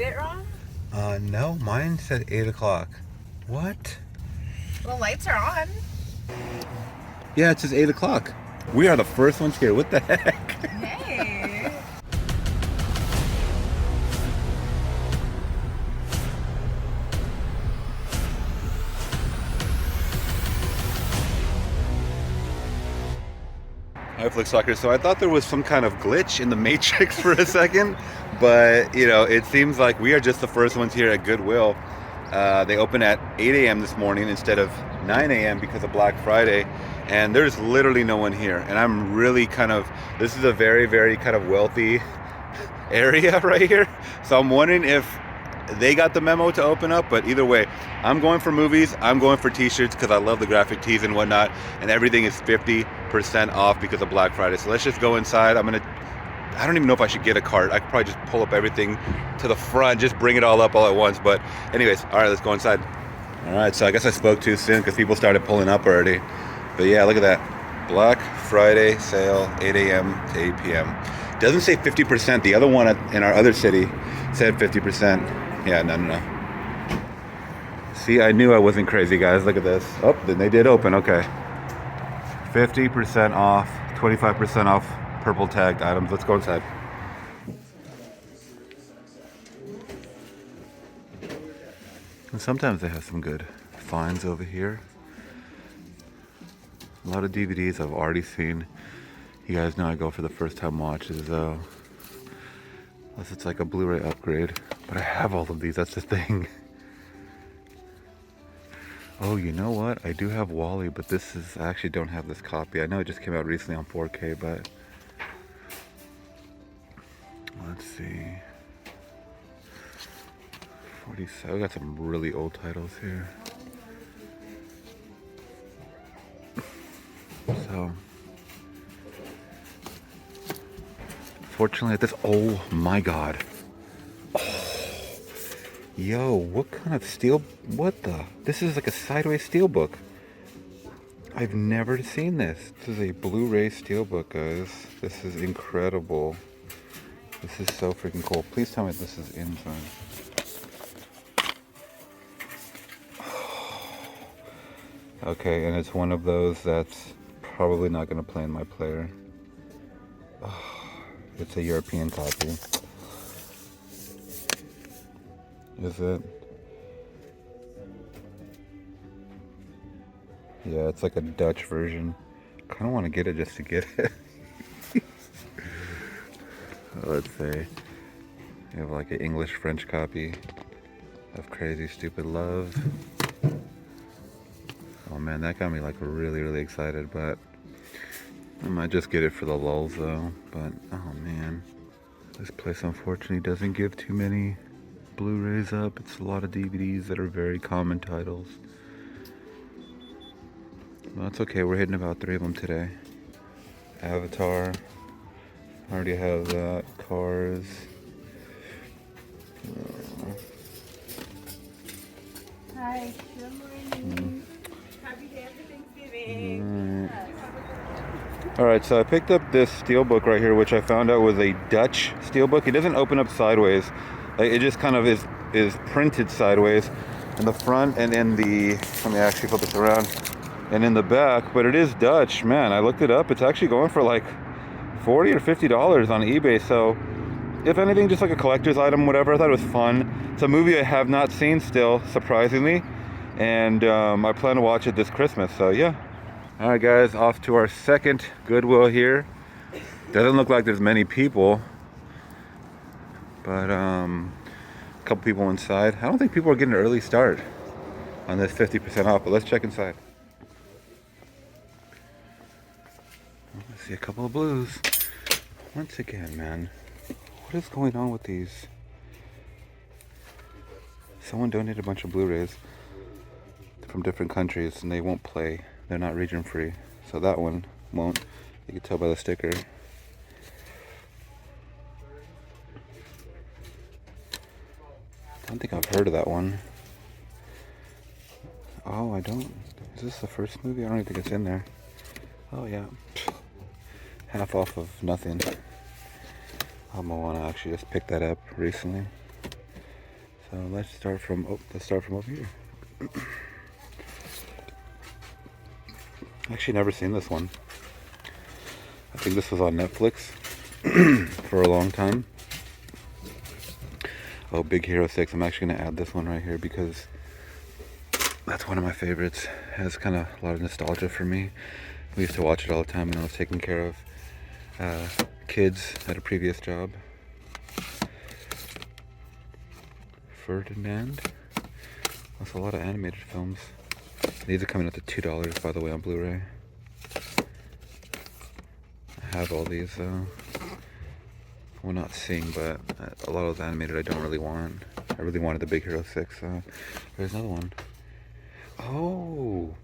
it wrong? No, mine said 8 o'clock. What? The lights are on. Yeah, it says 8 o'clock. We are the first ones here. What the heck? Hey. Hi, Flix Soccer. So I thought there was some kind of glitch in the Matrix for a second, but you know, it seems like we are just the first ones here at Goodwill. They open at 8 a.m. this morning instead of 9 a.m. because of Black Friday, and there's literally no one here. And I'm really this is a very, very kind of wealthy area right here. So I'm wondering if they got the memo to open up, but either way, I'm going for movies, I'm going for t-shirts because I love the graphic tees and whatnot, and everything is 50% off because of Black Friday. So let's just go inside. I don't even know if I should get a cart. I could probably just pull up everything to the front, just bring it all up all at once. But anyways, all right, let's go inside. All right, so I guess I spoke too soon because people started pulling up already. But yeah, look at that. Black Friday sale, 8 a.m. to 8 p.m. Doesn't say 50%. The other one in our other city said 50%. Yeah, no. See, I knew I wasn't crazy, guys. Look at this. Oh, then they did open. Okay. 50% off, 25% off purple tagged items. Let's go inside. And sometimes they have some good finds over here. A lot of DVDs I've already seen. You guys know I go for the first time watches, unless it's like a Blu-ray upgrade. But I have all of these, that's the thing. Oh, you know what? I do have Wally, but I actually don't have this copy. I know it just came out recently on 4K, but let's see. 47. We got some really old titles here. So, fortunately, oh my God. Yo, what kind of steel? This is like a sideways steelbook. I've never seen this. This is a Blu-ray steelbook, guys. This is incredible. This is so freaking cool. Please tell me this is inside. Okay, and it's one of those that's probably not going to play in my player. It's a European copy. Is it? Yeah, it's like a Dutch version. Kind of want to get it just to get it. Let's see. You have like an English-French copy of Crazy Stupid Love. Oh man, that got me like really, really excited, but I might just get it for the lulz though. But oh man, this place unfortunately doesn't give too many Blu-rays up. It's a lot of DVDs that are very common titles. Well, that's okay. We're hitting about 3 of them today. Avatar. I already have that. Cars. Hi. Good morning. Happy day after Thanksgiving. Alright, so I picked up this steelbook right here, which I found out was a Dutch steelbook. It doesn't open up sideways. Like, it just kind of is printed sideways in the front and in the, let me actually flip this around, and in the back, but it is Dutch. Man, I looked it up. It's actually going for like $40 or $50 on eBay. So if anything, just like a collector's item, whatever. I thought it was fun. It's a movie I have not seen still, surprisingly, and I plan to watch it this Christmas, so yeah. All right, guys, off to our second Goodwill here. Doesn't look like there's many people, but a couple people inside. I don't think people are getting an early start on this 50% off, but let's check inside. I see a couple of blues. Once again, man, what is going on with these? Someone donated a bunch of Blu-rays from different countries and they won't play. They're not region free. So that one won't. You can tell by the sticker. I don't think I've heard of that one. Oh, I don't. Is this the first movie? I don't even think it's in there. Oh, yeah. Half off of nothing. Moana actually just picked that up recently. So let's start from over here. Actually, never seen this one. I think this was on Netflix for a long time. Oh, Big Hero 6. I'm actually going to add this one right here because that's one of my favorites. It has kind of a lot of nostalgia for me. We used to watch it all the time when I was taking care of kids at a previous job. Ferdinand. That's a lot of animated films. These are coming out to $2, by the way, on Blu-ray. I have all these, though. Well, not seeing, but a lot of those animated I don't really want. I really wanted the Big Hero 6, so there's another one. Oh!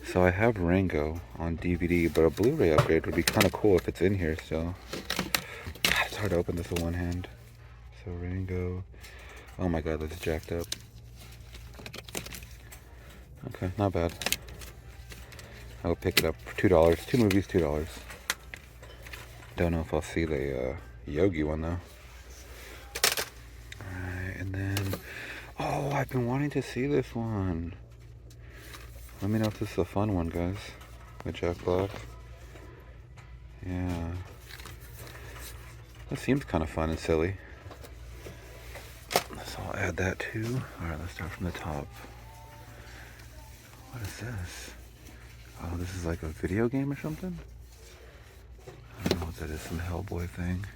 So I have Rango on DVD, but a Blu-ray upgrade would be kind of cool if it's in here still. It's hard to open this with one hand. So Rango. Oh my god, that's jacked up. Okay, not bad. I'll pick it up for $2. 2 movies, $2. Don't know if I'll see the Yogi one though. Alright, and then... Oh, I've been wanting to see this one. Let me know if this is a fun one, guys. With Jack Black. Yeah. That seems kind of fun and silly. So I'll add that too. Alright, let's start from the top. What is this? Oh, this is like a video game or something? I don't know what that is, some Hellboy thing.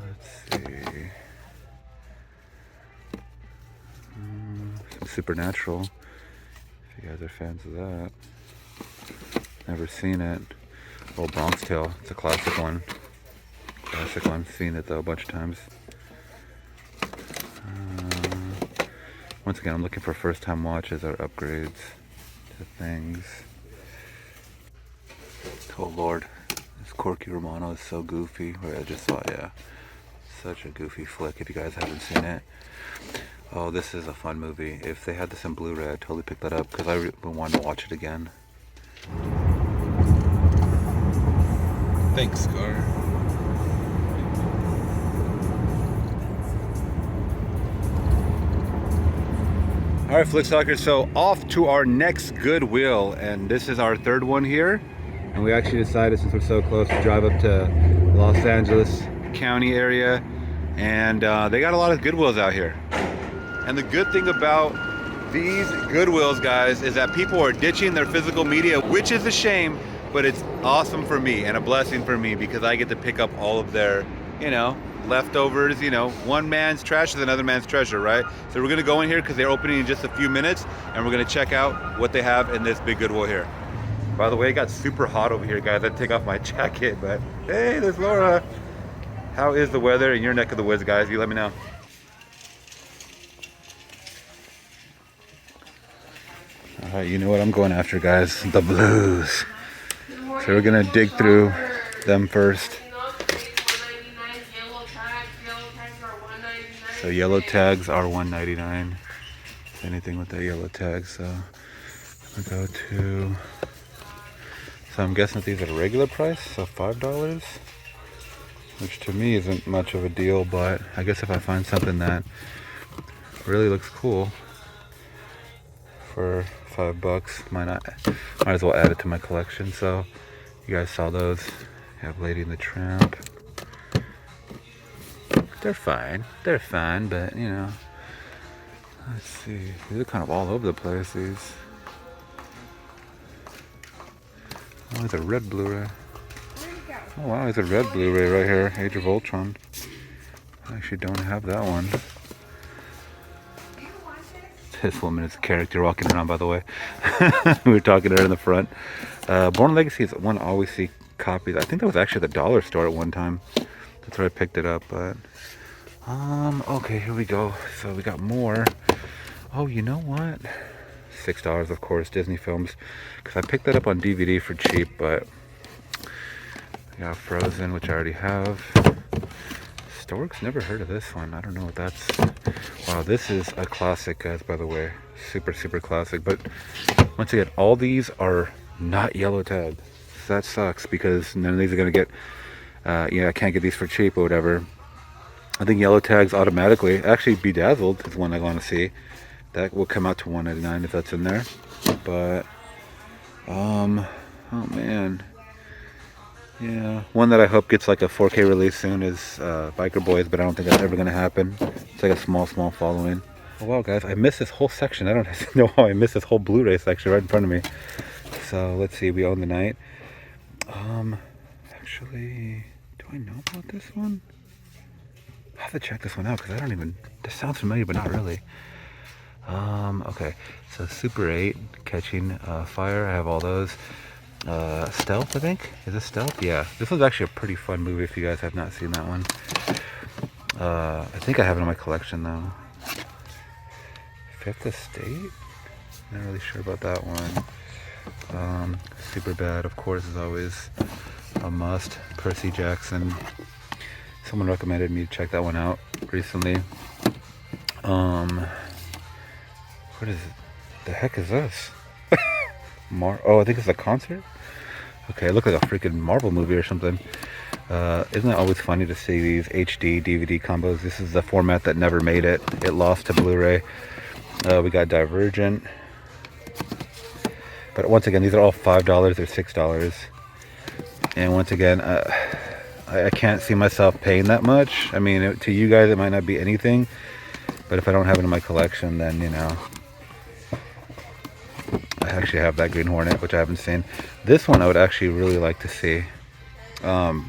Let's see. Some Supernatural. If you guys are fans of that. Never seen it. Oh, Bronx Tale. It's a classic one. Classic one. Seen it though a bunch of times. Once again, I'm looking for first time watches or upgrades to things. Oh lord, this Corky Romano is so goofy. Wait, I just saw it, yeah. Such a goofy flick if you guys haven't seen it. Oh, this is a fun movie. If they had this in Blu-ray, I'd totally pick that up because I wanted to watch it again. Thanks, Scar. All right, Flix Talkers, so off to our next Goodwill, and this is our third one here. And we actually decided, since we're so close, to drive up to Los Angeles County area. And they got a lot of Goodwills out here. And the good thing about these Goodwills, guys, is that people are ditching their physical media, which is a shame, but it's awesome for me and a blessing for me because I get to pick up all of their, you know, leftovers. You know, one man's trash is another man's treasure, right? So we're gonna go in here because they're opening in just a few minutes, and we're gonna check out what they have in this big Goodwill here. By the way, it got super hot over here, guys. I had to take off my jacket, but hey, there's Laura. How is the weather in your neck of the woods, guys? You let me know. All right, you know what I'm going after, guys? The blues. So we're gonna dig through them first. So yellow tags are $1.99. Anything with that yellow tag. So we go to. So I'm guessing that these are regular price, so $5, which to me isn't much of a deal. But I guess if I find something that really looks cool for $5, might as well add it to my collection. So you guys saw those. You have Lady and the Tramp. They're fine, but you know, let's see, these are kind of all over the place, these. Oh, there's a red Blu-ray. Oh wow, there's a red Blu-ray right here, Age of Ultron. I actually don't have that one. This woman is a character walking around, by the way. We were talking to her in the front. Born Legacy is one I always see copies. I think that was actually the dollar store at one time. That's where I picked it up, but okay, here we go. So we got more. Oh, you know what? $6, of course, Disney films, because I picked that up on DVD for cheap. But I got Frozen, which I already have. Storks, never heard of this one. I don't know what that's. Wow, this is a classic, guys, by the way. Super classic. But once again, all these are not yellow tagged. So that sucks because none of these are gonna get yeah, I can't get these for cheap or whatever. I think yellow tags automatically. Actually, Bedazzled is one I want to see. That will come out to $1.99 if that's in there. But, oh man. Yeah, one that I hope gets like a 4K release soon is Biker Boys, but I don't think that's ever going to happen. It's like a small following. Oh wow, guys, I missed this whole section. I don't know how I missed this whole Blu-ray section right in front of me. So let's see, we own the night. Actually, do I know about this one? I have to check this one out because I don't even, this sounds familiar, but not really. Okay, so Super 8, Catching Fire, I have all those. Stealth, I think? Is this Stealth? Yeah, this one's actually a pretty fun movie if you guys have not seen that one. I think I have it in my collection though. Fifth Estate? Not really sure about that one. Super Bad, of course, is always a must. Percy Jackson. Someone recommended me to check that one out recently. What is it? The heck is this? Oh, I think it's a concert? Okay, it looked like a freaking Marvel movie or something. Isn't it always funny to see these HD DVD combos? This is the format that never made it. It lost to Blu-ray. We got Divergent. But once again, these are all $5 or $6. And once again, I can't see myself paying that much. I mean, to you guys, it might not be anything. But if I don't have it in my collection, then, you know. I actually have that Green Hornet, which I haven't seen. This one I would actually really like to see. $5?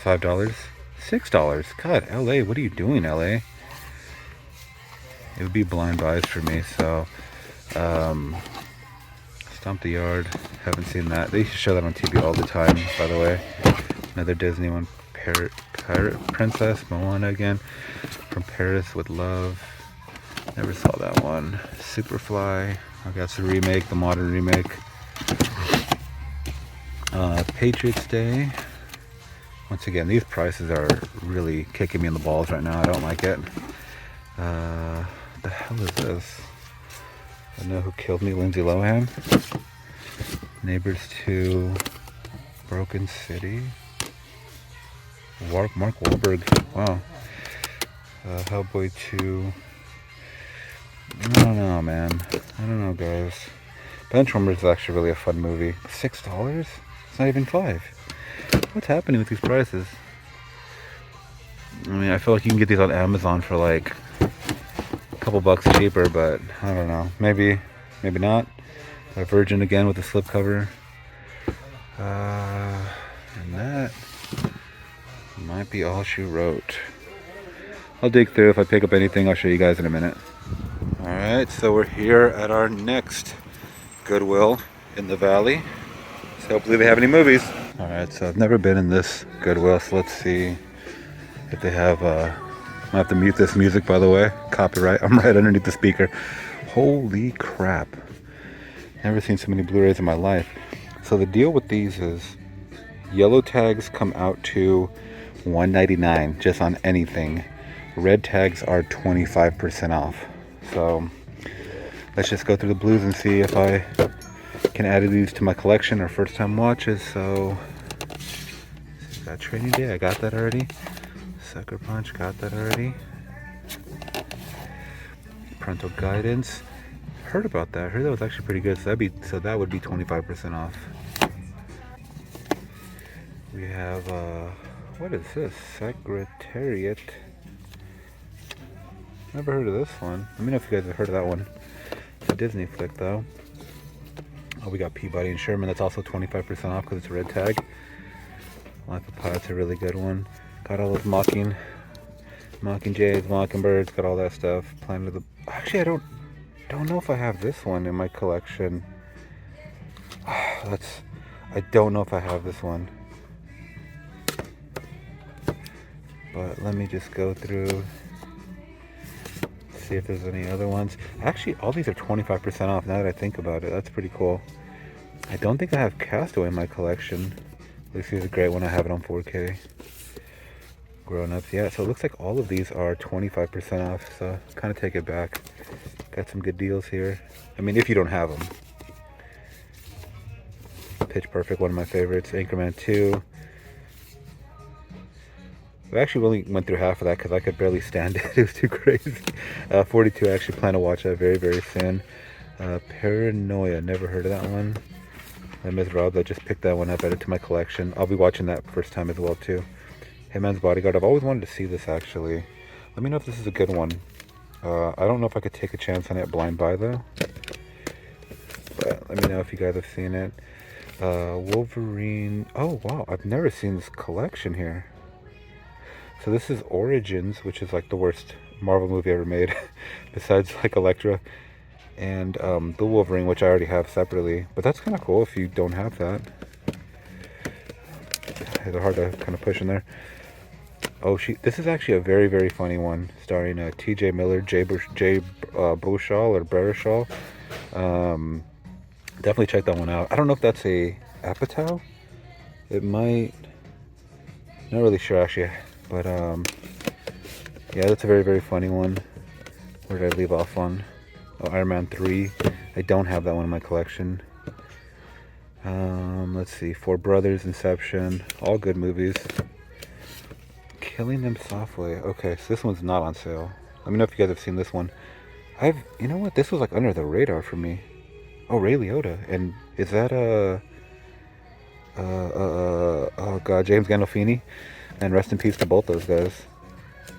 $6? God, LA, what are you doing, LA? It would be blind buys for me, so... Stomp the Yard, haven't seen that. They used to show that on TV all the time, by the way. Another Disney one, Pirate Princess, Moana again. From Paris with Love. Never saw that one. Superfly. I got the remake, the modern remake. Patriots Day. Once again, these prices are really kicking me in the balls right now. I don't like it. The hell is this? I Know Who Killed Me, Lindsay Lohan. Neighbors 2. Broken City. Mark Wahlberg. Wow. Hellboy 2. I don't know, man. I don't know, guys. Benchwarmers is actually really a fun movie. $6? It's not even $5. What's happening with these prices? I mean, I feel like you can get these on Amazon for like a couple bucks cheaper, but I don't know. Maybe not. Virgin again with the slipcover. And that might be all she wrote. I'll dig through. If I pick up anything, I'll show you guys in a minute. Alright, so we're here at our next Goodwill in the Valley. So hopefully they have any movies. Alright, so I've never been in this Goodwill, so let's see if they have, I have to mute this music, by the way. Copyright, I'm right underneath the speaker. Holy crap. Never seen so many Blu-rays in my life. So the deal with these is yellow tags come out to $1.99 just on anything. Red tags are 25% off. So let's just go through the blues and see if I can add these to my collection or first time watches. So got Training Day, I got that already. Sucker Punch, got that already. Parental Guidance, heard about that. Heard that was actually pretty good. So that would be 25% off. We have what is this? Secretariat. Never heard of this one. Let me know if you guys have heard of that one. It's a Disney flick though. Oh, we got Peabody and Sherman. That's also 25% off because it's a red tag. Life of Pi's a really good one. Got all those Mockingjays, Mockingbirds. Got all that stuff. Planet of the. Actually, I don't know if I have this one in my collection. I don't know if I have this one. But let me just go through. See if there's any other ones. Actually, all these are 25% off now that I think about it. That's pretty cool. I don't think I have Castaway in my collection. This is a great one. I have it on 4K. Grown Ups. Yeah, so it looks like all of these are 25% off. So kind of take it back. Got some good deals here. I mean, if you don't have them. Pitch Perfect, one of my favorites. Anchorman 2. We actually only went through half of that because I could barely stand it. It was too crazy. 42, I actually plan to watch that very, very soon. Paranoia, never heard of that one. Ms. Rob, I just picked that one up, added to my collection. I'll be watching that first time as well too. Hitman's Bodyguard, I've always wanted to see this actually. Let me know if this is a good one. I don't know if I could take a chance on it blind buy though. But let me know if you guys have seen it. Wolverine, oh wow, I've never seen this collection here. So this is Origins, which is like the worst Marvel movie ever made, besides like Elektra, and the Wolverine, which I already have separately. But that's kind of cool if you don't have that. It's hard to kind of push in there. Oh, this is actually a very, very funny one, starring T.J. Miller, Jay Baruchel or Baruchel. Definitely check that one out. I don't know if that's a Apatow. It might. Not really sure actually. But, yeah, that's a very, very funny one. Where did I leave off on? Oh, Iron Man 3. I don't have that one in my collection. Let's see. Four Brothers, Inception. All good movies. Killing Them Softly. Okay, so this one's not on sale. Let me know if you guys have seen this one. You know what? This was like under the radar for me. Oh, Ray Liotta. And is that, oh god, James Gandolfini? And rest in peace to both those guys.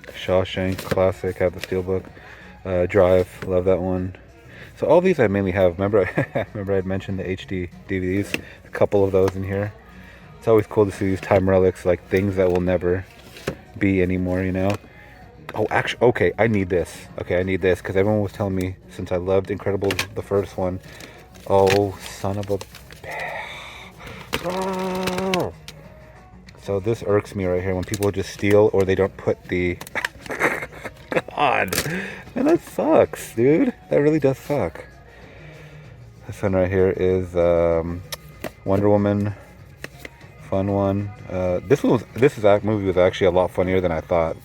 Shawshank, classic, have the steelbook. Drive, love that one. So all these I mainly have. Remember I had mentioned the HD DVDs. A couple of those in here. It's always cool to see these time relics, like things that will never be anymore, you know? Oh, actually, okay, I need this. Okay, I need this, because everyone was telling me, since I loved Incredibles, the first one. Oh, son of a... Oh. So this irks me right here when people just steal or they don't put the... God. And that sucks, dude. That really does suck. This one right here is Wonder Woman. Fun one. This movie was actually a lot funnier than I thought.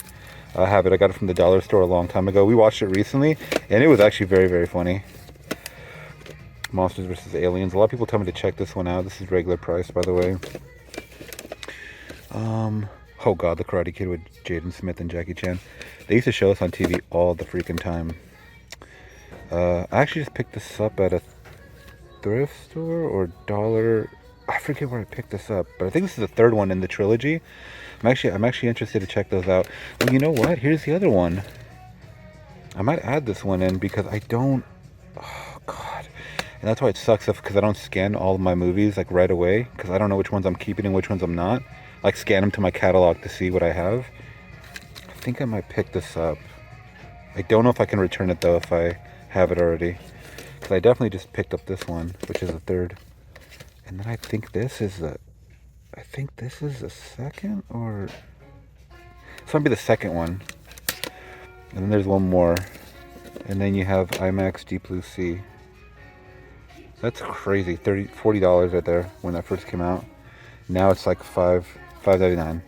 I have it. I got it from the dollar store a long time ago. We watched it recently, and it was actually very, very funny. Monsters vs. Aliens. A lot of people tell me to check this one out. This is regular price, by the way. Oh god, The Karate Kid with Jaden Smith and Jackie Chan. They used to show us on TV all the freaking time. I actually just picked this up at a thrift store or dollar. I forget where I picked this up, but I think this is the third one in the trilogy. I'm actually interested to check those out. Well, you know what? Here's the other one. I might add this one in because I don't. Oh god, and that's why it sucks because I don't scan all of my movies like right away because I don't know which ones I'm keeping and which ones I'm not. Like scan them to my catalog to see what I have. I think I might pick this up. I don't know if I can return it though if I have it already. Because I definitely just picked up this one, which is the third. And then I think this is the second or... This might be the second one. And then there's one more. And then you have IMAX Deep Blue Sea. That's crazy. $40 right there when that first came out. Now it's like $5.99.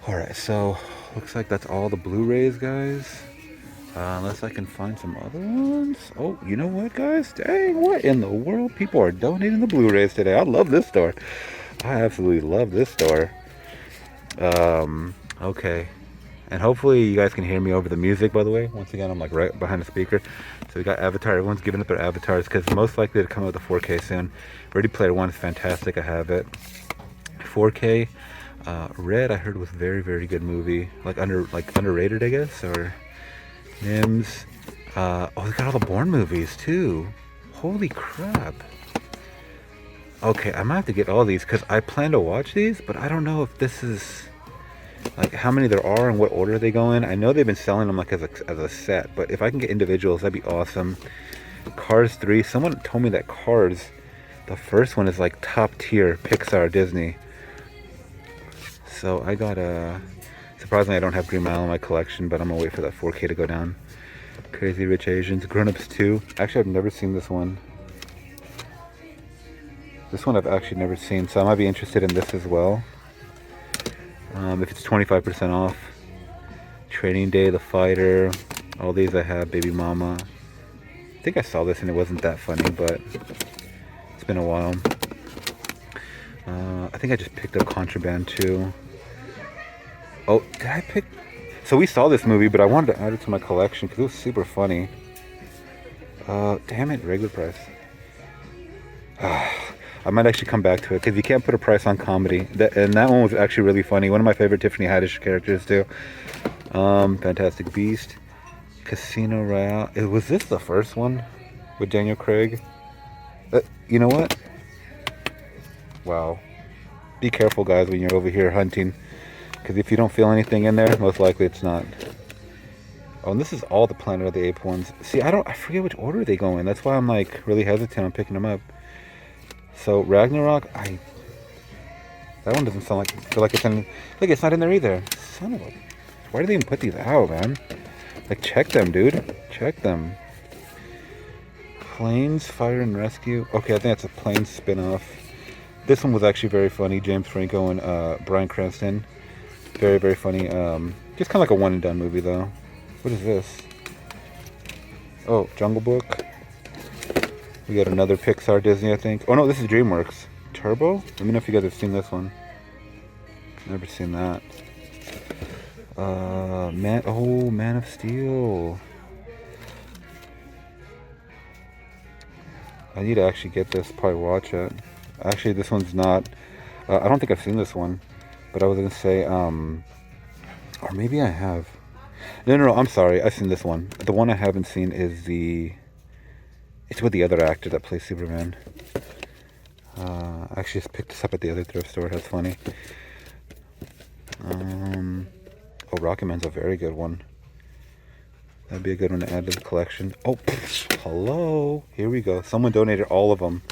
Alright, so looks like that's all the Blu-rays, guys. Unless I can find some other ones. Oh, you know what, guys? Dang, what in the world? People are donating the Blu-rays today. I love this store. I absolutely love this store. Okay. And hopefully you guys can hear me over the music, by the way. Once again, I'm like right behind the speaker. So we got Avatar. Everyone's giving up their avatars because most likely to come out with a 4K soon. Ready Player One is fantastic. I have it. 4K. Red, I heard was very, very good movie. Like underrated, I guess, or Nims. Oh, they got all the Bourne movies too. Holy crap. Okay, I might have to get all these because I plan to watch these, but I don't know if this is like how many there are and what order they go in. I know they've been selling them like as a set, but if I can get individuals, that'd be awesome. Cars 3. Someone told me that Cars, the first one is like top tier Pixar Disney. So I got surprisingly I don't have Green Mile in my collection, but I'm gonna wait for that 4K to go down. Crazy Rich Asians, Grown Ups 2. Actually, I've never seen this one. This one I've actually never seen, so I might be interested in this as well. If it's 25% off. Training Day, The Fighter. All these I have. Baby Mama. I think I saw this and it wasn't that funny, but it's been a while. I think I just picked up Contraband too. Oh, did I pick? So we saw this movie, but I wanted to add it to my collection because it was super funny. Damn it, regular price. I might actually come back to it because you can't put a price on comedy. And that one was actually really funny. One of my favorite Tiffany Haddish characters too. Fantastic Beast, Casino Royale. Was this the first one with Daniel Craig? You know what? Wow. Be careful, guys, when you're over here hunting, because if you don't feel anything in there, most likely it's not. Oh, and this is all the Planet of the Apes ones. See, I forget which order they go in. That's why I'm like really hesitant on picking them up. So Ragnarok, that one doesn't sound like, feel like it's in. Look, it's not in there either. Son of a. Why do they even put these out, man? Like, check them, dude. Check them. Planes, Fire and Rescue. Okay, I think that's a Planes spin-off. This one was actually very funny. James Franco and Bryan Cranston. Very, very funny. Just kind of like a one and done movie, though. What is this? Oh, Jungle Book. We got another Pixar Disney, I think. Oh no, this is DreamWorks. Turbo? Let me know if you guys have seen this one. Never seen that. Man of Steel. I need to actually get this, probably watch it. Actually, this one's not, I don't think I've seen this one, but I was gonna say, or maybe I have. No, I'm sorry, I've seen this one. The one I haven't seen is it's with the other actor that plays Superman. I actually just picked this up at the other thrift store. That's funny. Oh, Rocketman's a very good one. That'd be a good one to add to the collection. Oh, hello. Here we go. Someone donated all of them.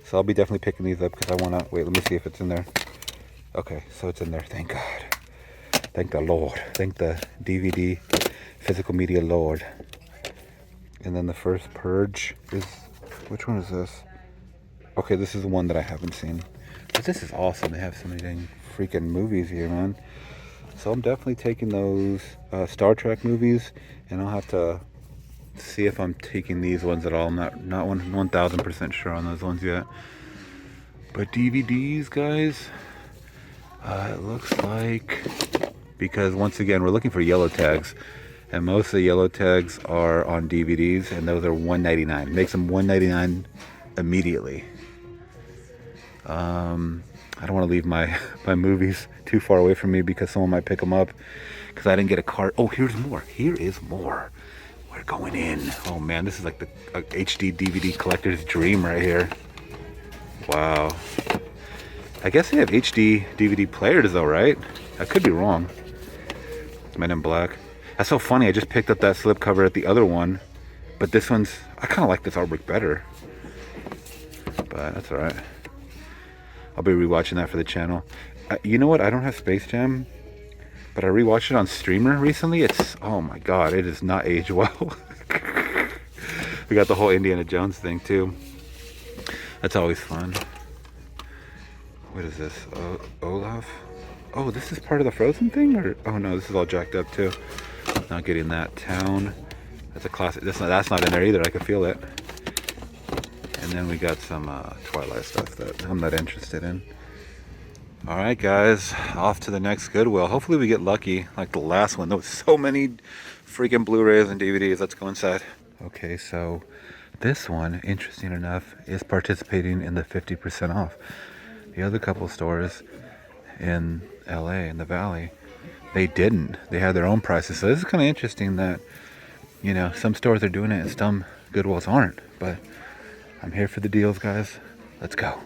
So I'll be definitely picking these up because I want to... Wait, let me see if it's in there. Okay, so it's in there. Thank God. Thank the Lord. Thank the DVD physical media Lord. And then the first Purge is... Which one is this? Okay, this is the one that I haven't seen. But this is awesome. They have so many dang freaking movies here, man. So I'm definitely taking those Star Trek movies, and I'll have to see if I'm taking these ones at all. I'm not 1000% sure on those ones yet. But DVDs, guys, it looks like, because once again we're looking for yellow tags, and most of the yellow tags are on DVDs, and those are $1.99. Makes them $1.99 immediately. I don't want to leave my movies too far away from me because someone might pick them up because I didn't get a card. Oh, here's more. Here is more. We're going in. Oh man, this is like the HD DVD collector's dream right here. Wow. I guess they have HD DVD players though, right? I could be wrong. Men in Black. That's so funny. I just picked up that slipcover at the other one, but this one's, I kind of like this artwork better. But that's alright. I'll be rewatching that for the channel. You know what? I don't have Space Jam, but I rewatched it on Streamer recently. It's, oh my god, it does not age well. We got the whole Indiana Jones thing too. That's always fun. What is this? Olaf? Oh, this is part of the Frozen thing? Or, oh no, this is all jacked up too. Not getting that. Town. That's a classic. That's not in there either. I can feel it. And then we got some Twilight stuff that I'm not interested in. Alright guys, off to the next Goodwill. Hopefully we get lucky like the last one. There was so many freaking Blu-rays and DVDs. Let's go inside. Okay, so this one, interesting enough, is participating in the 50% off. The other couple stores in LA, in the Valley, they didn't. They had their own prices. So this is kind of interesting that, you know, some stores are doing it and some Goodwills aren't. But I'm here for the deals, guys. Let's go.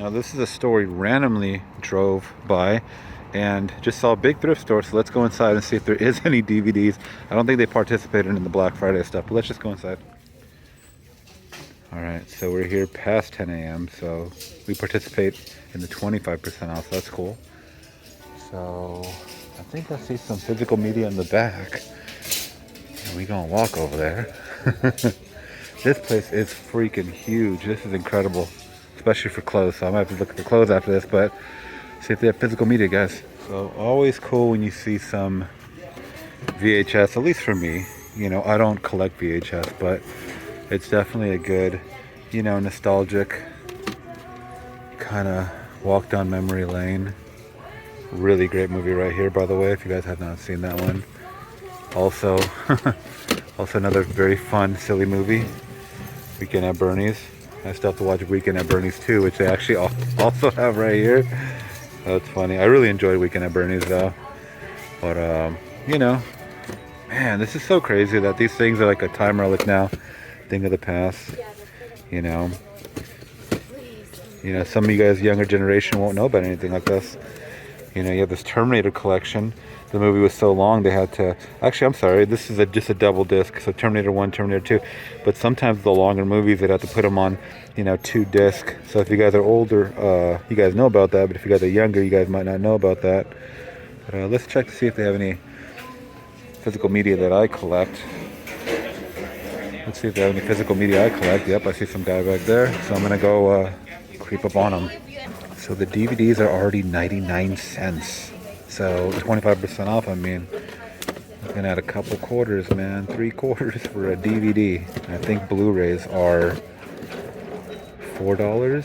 Now this is a store we randomly drove by and just saw a big thrift store, so let's go inside and see if there is any DVDs. I don't think they participated in the Black Friday stuff, but let's just go inside. Alright, so we're here past 10 a.m., so we participate in the 25% off, so that's cool. So I think I see some physical media in the back. And we gonna walk over there. This place is freaking huge. This is incredible, especially for clothes. So I might have to look at the clothes after this, but see if they have physical media, guys. So always cool when you see some VHS, at least for me. You know, I don't collect VHS, but it's definitely a good, you know, nostalgic kind of walk down memory lane. Really great movie right here, by the way, if you guys have not seen that one. Also, also another very fun, silly movie, Weekend at Bernie's. I still have to watch Weekend at Bernie's too, which they actually also have right here. That's funny. I really enjoyed Weekend at Bernie's though. But, you know, man, this is so crazy that these things are like a time relic now. Thing of the past, you know. You know, some of you guys, younger generation, won't know about anything like this. You know, you have this Terminator collection. The movie was so long they had to... Actually, I'm sorry, this is just a double disc. So Terminator 1, Terminator 2. But sometimes the longer movies, they'd have to put them on, you know, 2 disc. So if you guys are older, you guys know about that. But if you guys are younger, you guys might not know about that. But let's check to see if they have any physical media that I collect. Let's see if they have any physical media I collect. Yep, I see some guy back there. So I'm going to go creep up on him. So the DVDs are already 99 cents. So 25% off, I mean. Looking at a couple quarters, man. 3 quarters for a DVD. I think Blu-rays are $4.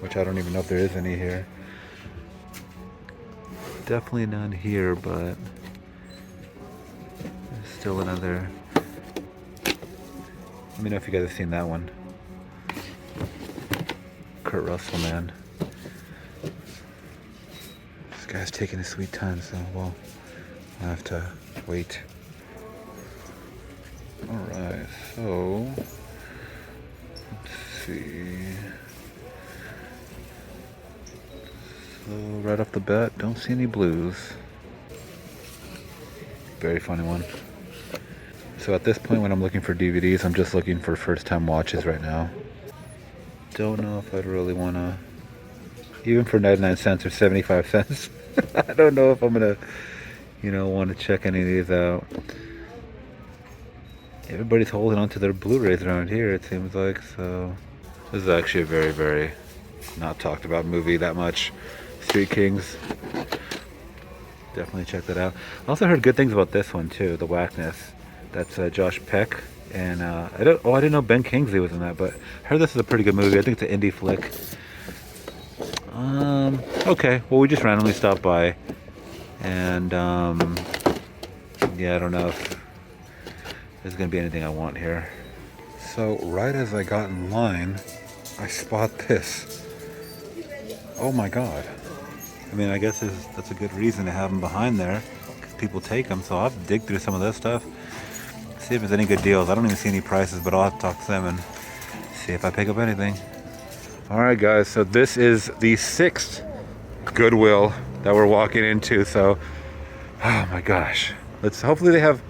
Which I don't even know if there is any here. Definitely none here, but there's still another. Let me know if you guys have seen that one. Kurt Russell, man. This guy's taking his sweet time, so well, I have to wait. Alright, so let's see. So right off the bat, don't see any blues. Very funny one. So at this point when I'm looking for DVDs, I'm just looking for first time watches right now. Don't know if I'd really want to, even for 99 cents or 75 cents, I don't know if I'm going to, you know, want to check any of these out. Everybody's holding on to their Blu-rays around here, it seems like, so. This is actually a very, very not talked about movie that much. Street Kings. Definitely check that out. I also heard good things about this one too, The Whackness. That's Josh Peck, and I didn't know Ben Kingsley was in that, but I heard this is a pretty good movie. I think it's an indie flick. Okay, well we just randomly stopped by, and yeah, I don't know if there's gonna be anything I want here. So right as I got in line, I spot this. Oh my God! I mean, I guess that's a good reason to have them behind there, because people take them. So I'll have to dig through some of this stuff. See if there's any good deals. I don't even see any prices, but I'll have to talk to them and see if I pick up anything. Alright guys, so this is the 6th Goodwill that we're walking into, so oh my gosh. Hopefully they have,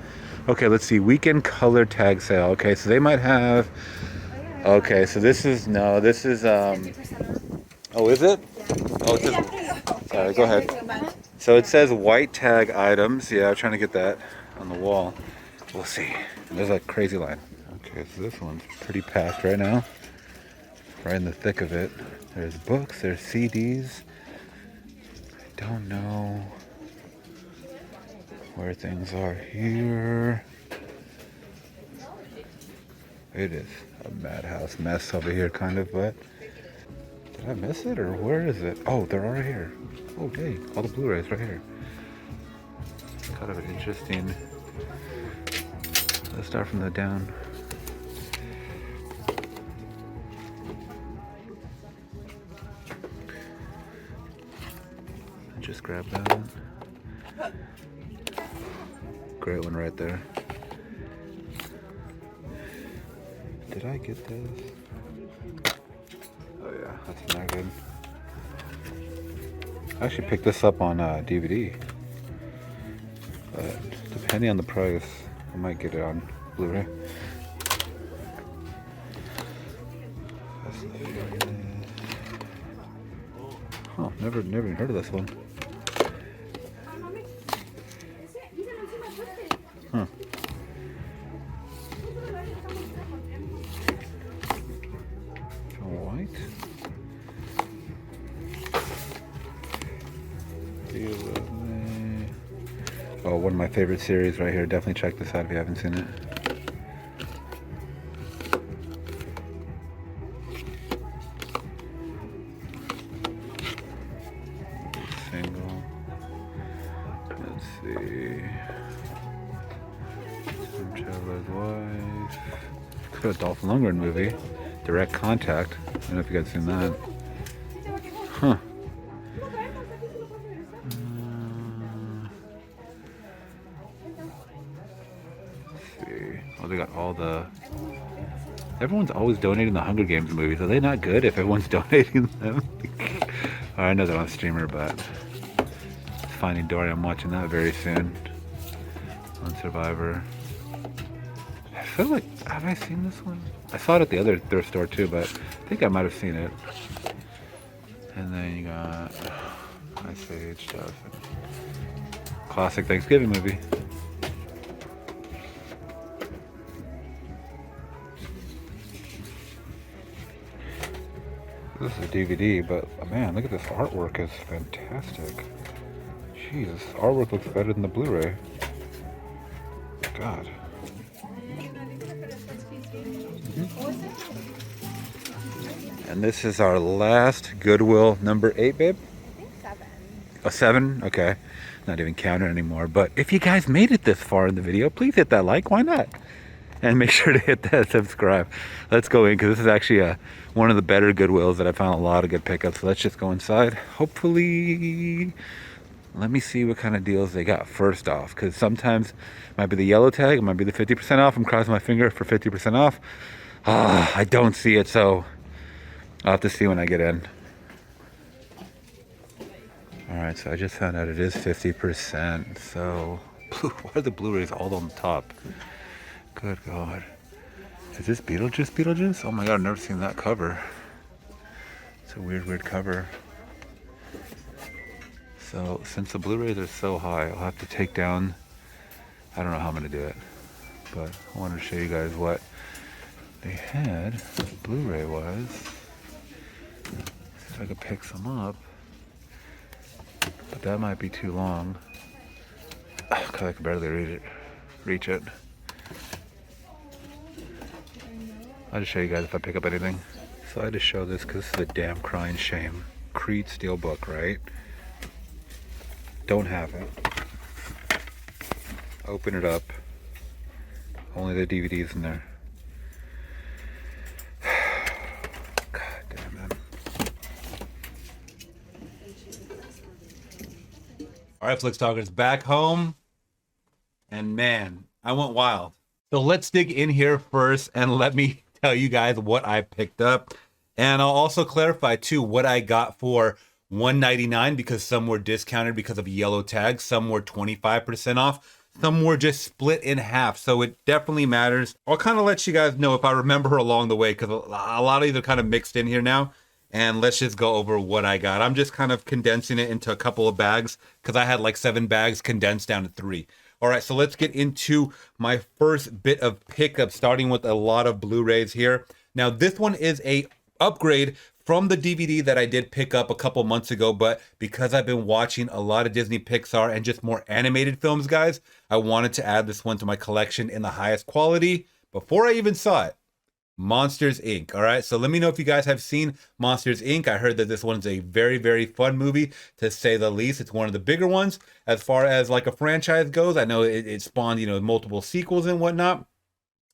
okay, let's see, weekend color tag sale. Okay, so they might have, okay, so this is, oh, is it? Oh, it says, sorry, go ahead. So it says white tag items. Yeah, I'm trying to get that on the wall. We'll see. There's a crazy line. Okay, so this one's pretty packed right now. Right in the thick of it. There's books, there's CDs. I don't know where things are here. It is a madhouse mess over here, kind of, but did I miss it, or where is it? Oh, they're right here. Oh, hey, all the Blu-rays right here. Kind of an interesting. Let's start from the down. Just grab that one. Great one right there. Did I get this? Oh yeah. That's not good. I actually picked this up on DVD. But depending on the price, I might get it on Blu-ray. Oh, never even heard of this one. Huh. White. Oh, one of my favorite series right here. Definitely check this out if you haven't seen it. Single. Let's see. Some Traveler's Wife. It's got a Dolph Lundgren movie. Direct Contact. I don't know if you guys seen that. Huh. Oh, they got all the... Everyone's always donating the Hunger Games movies. Are they not good if everyone's donating them? Oh, I know they're on streamer, but... Finding Dory, I'm watching that very soon. On Survivor. I feel like... Have I seen this one? I saw it at the other thrift store too, but I think I might have seen it. And then you got... Ice Age stuff. Classic Thanksgiving movie. This is a DVD, but man, look at this artwork, is fantastic. Jesus, artwork looks better than the Blu-ray. God. And this is our last Goodwill number 8, babe? I think 7. A 7? Okay. Not even counting anymore. But if you guys made it this far in the video, please hit that like. Why not? And make sure to hit that subscribe. Let's go in, because this is actually one of the better Goodwills that I found a lot of good pickups. So let's just go inside. Hopefully, let me see what kind of deals they got first off, because sometimes it might be the yellow tag, it might be the 50% off. I'm crossing my finger for 50% off. I don't see it, so I'll have to see when I get in. Alright, so I just found out it is 50%. So, why are the Blu-rays all on the top? Good God. Is this Beetlejuice? Oh my God, I've never seen that cover. It's a weird cover. So, since the Blu-rays are so high, I'll have to take down... I don't know how I'm going to do it. But I wanted to show you guys what they had. Blu-ray was. See if I could pick some up. But that might be too long. Because I can barely reach it. I'll just show you guys if I pick up anything. So I had to show this because this is a damn crying shame. Creed Steelbook, right? Don't have it. Open it up. Only the DVD's in there. God damn it. Alright, Flix Talkers, back home. And man, I went wild. So let's dig in here first and let me tell you guys what I picked up. And I'll also clarify too what I got for $1.99, because some were discounted because of yellow tags, some were 25% off, some were just split in half. So it definitely matters. I'll kind of let you guys know if I remember along the way, because a lot of these are kind of mixed in here now. And let's just go over what I got. I'm just kind of condensing it into a couple of bags, because I had like 7 bags condensed down to 3. All right, so let's get into my first bit of pickup, starting with a lot of Blu-rays here. Now, this one is a upgrade from the DVD that I did pick up a couple months ago, but because I've been watching a lot of Disney Pixar and just more animated films, guys, I wanted to add this one to my collection in the highest quality before I even saw it. Monsters, Inc. All right, so let me know if you guys have seen Monsters, Inc. I heard that this one's a very fun movie, to say the least. It's one of the bigger ones as far as like a franchise goes. I know it spawned, you know, multiple sequels and whatnot.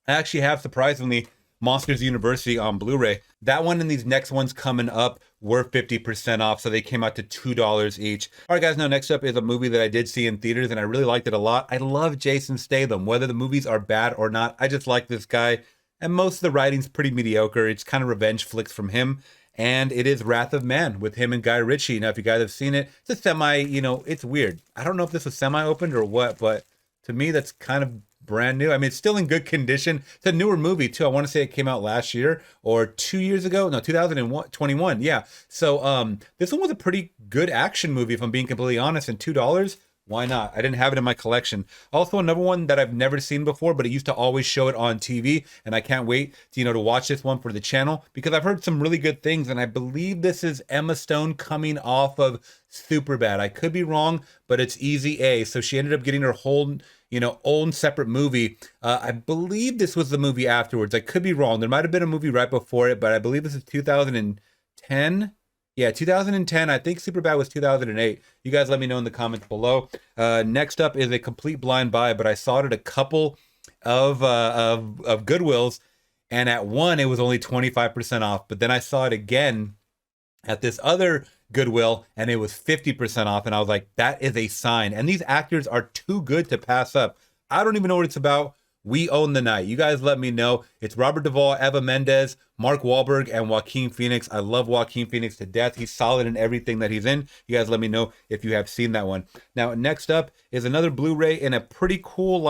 I actually have, surprisingly, Monsters University on Blu-ray. That one and these next ones coming up were 50% off, so they came out to $2 each. All right, guys, now next up is a movie that I did see in theaters, and I really liked it a lot. I love Jason Statham. Whether the movies are bad or not, I just like this guy. And most of the writing's pretty mediocre. It's kind of revenge flicks from him. and it is Wrath of Man with him and Guy Ritchie. Now, if you guys have seen it, it's a semi, it's weird. I don't know if this was semi-opened or what, but to me, that's kind of brand new. I mean, it's still in good condition. It's a newer movie too. I want to say it came out last year or 2 years ago. No, 2021. Yeah. So this one was a pretty good action movie, if I'm being completely honest. And $2, why not? I didn't have it in my collection. Also, another one that I've never seen before, but it used to always show it on TV, and I can't wait to watch this one for the channel because I've heard some really good things, and I believe this is Emma Stone coming off of Superbad. I could be wrong, but it's Easy A. So she ended up getting her whole own separate movie. I believe this was the movie afterwards. I could be wrong. There might have been a movie right before it, but I believe this is 2010. Yeah, 2010. I think Superbad was 2008. You guys let me know in the comments below. Next up is A Complete Blind Buy, but I saw it at a couple of Goodwills, and at one it was only 25% off. But then I saw it again at this other Goodwill, and it was 50% off, and I was like, that is a sign. And these actors are too good to pass up. I don't even know what it's about. We Own the Night. You guys let me know. It's Robert Duvall, Eva Mendes, Mark Wahlberg, and Joaquin Phoenix. I love Joaquin Phoenix to death. He's solid in everything that he's in. You guys let me know if you have seen that one. Now, next up is another Blu-ray in a pretty cool,